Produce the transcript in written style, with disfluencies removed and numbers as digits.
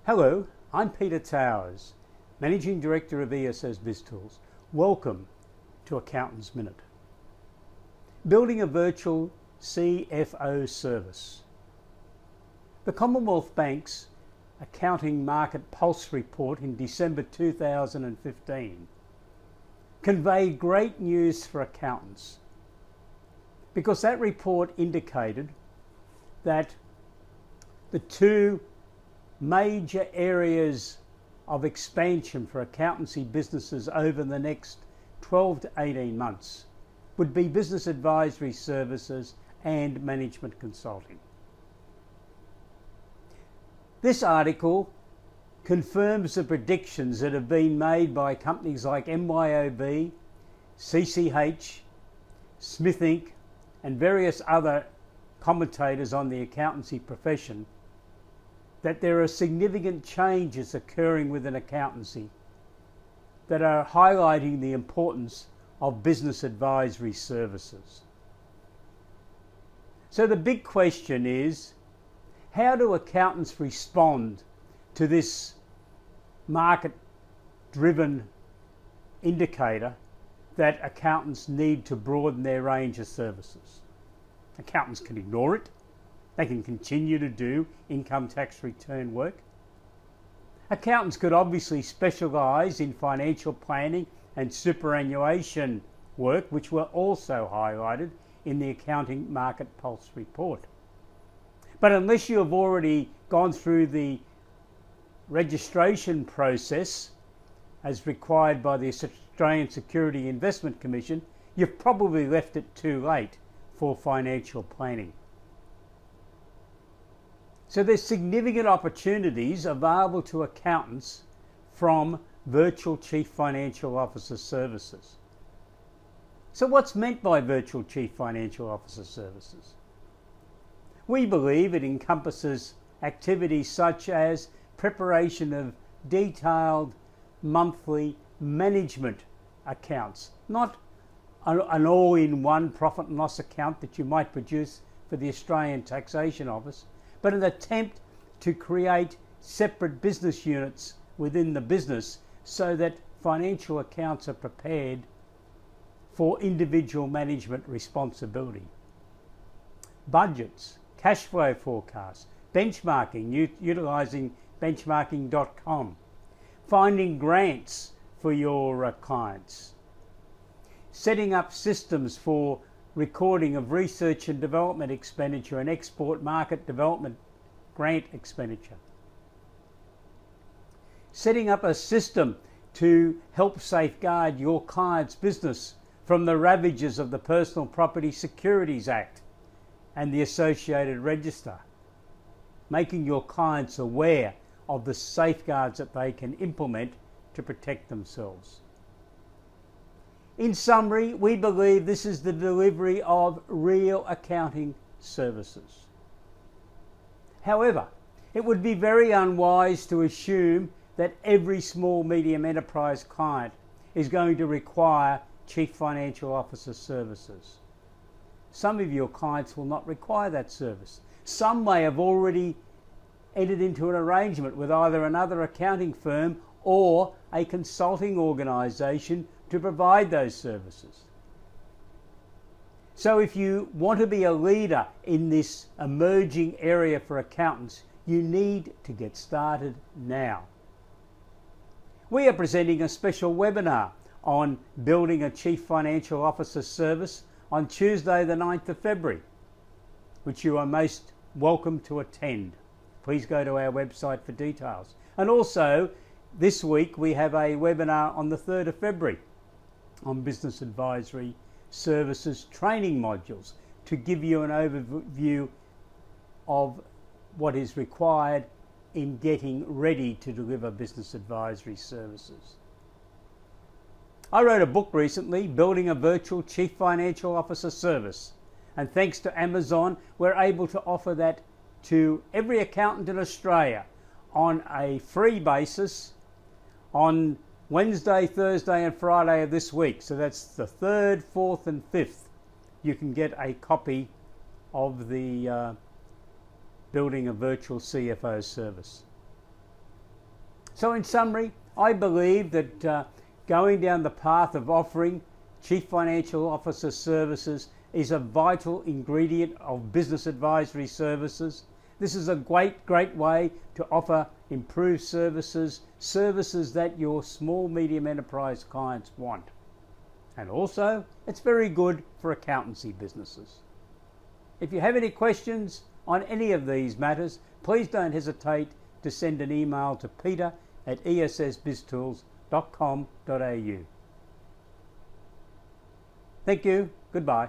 Hello, I'm Peter Towers, Managing Director of ESO's BIZTOOLS. Welcome to Accountant's Minute. Building a virtual CFO service. The Commonwealth Bank's Accounting Market Pulse report in December 2015 conveyed great news for accountants, because that report indicated that the two major areas of expansion for accountancy businesses over the next 12 to 18 months would be business advisory services and management consulting. This article confirms the predictions that have been made by companies like MYOB, CCH, Smith Inc. and various other commentators on the accountancy profession, that there are significant changes occurring within accountancy that are highlighting the importance of business advisory services. So the big question is, how do accountants respond to this market-driven indicator that accountants need to broaden their range of services? Accountants can ignore it. They can continue to do income tax return work. Accountants could obviously specialise in financial planning and superannuation work, which were also highlighted in the Accounting Market Pulse report. But unless you have already gone through the registration process as required by the Australian Security Investment Commission, you've probably left it too late for financial planning. So there's significant opportunities available to accountants from virtual Chief Financial Officer services. So what's meant by virtual Chief Financial Officer services? We believe it encompasses activities such as preparation of detailed monthly management accounts, not an all-in-one profit and loss account that you might produce for the Australian Taxation Office, but an attempt to create separate business units within the business so that financial accounts are prepared for individual management responsibility. Budgets, cash flow forecasts, benchmarking, utilising benchmarking.com, finding grants for your clients, setting up systems for recording of research and development expenditure and export market development grant expenditure. Setting up a system to help safeguard your client's business from the ravages of the Personal Property Securities Act and the associated register. Making your clients aware of the safeguards that they can implement to protect themselves. In summary, we believe this is the delivery of real accounting services. However, it would be very unwise to assume that every small medium enterprise client is going to require Chief Financial Officer services. Some of your clients will not require that service. Some may have already entered into an arrangement with either another accounting firm or a consulting organisation to provide those services. So if you want to be a leader in this emerging area for accountants, you need to get started now. We are presenting a special webinar on building a Chief Financial Officer service on Tuesday the 9th of February, which you are most welcome to attend. Please go to our website for details. And also, this week we have a webinar on the 3rd of February on business advisory services training modules to give you an overview of what is required in getting ready to deliver business advisory services. I wrote a book recently, Building a Virtual Chief Financial Officer Service, and thanks to Amazon we're able to offer that to every accountant in Australia on a free basis on Wednesday, Thursday and Friday of this week. So that's the 3rd, 4th and 5th. You can get a copy of the Building a Virtual CFO Service. So in summary, I believe that going down the path of offering Chief Financial Officer services is a vital ingredient of business advisory services. This is a great way to offer improved services that your small medium enterprise clients want. And also, it's very good for accountancy businesses. If you have any questions on any of these matters, please don't hesitate to send an email to peter@essbiztools.com.au. Thank you. Goodbye.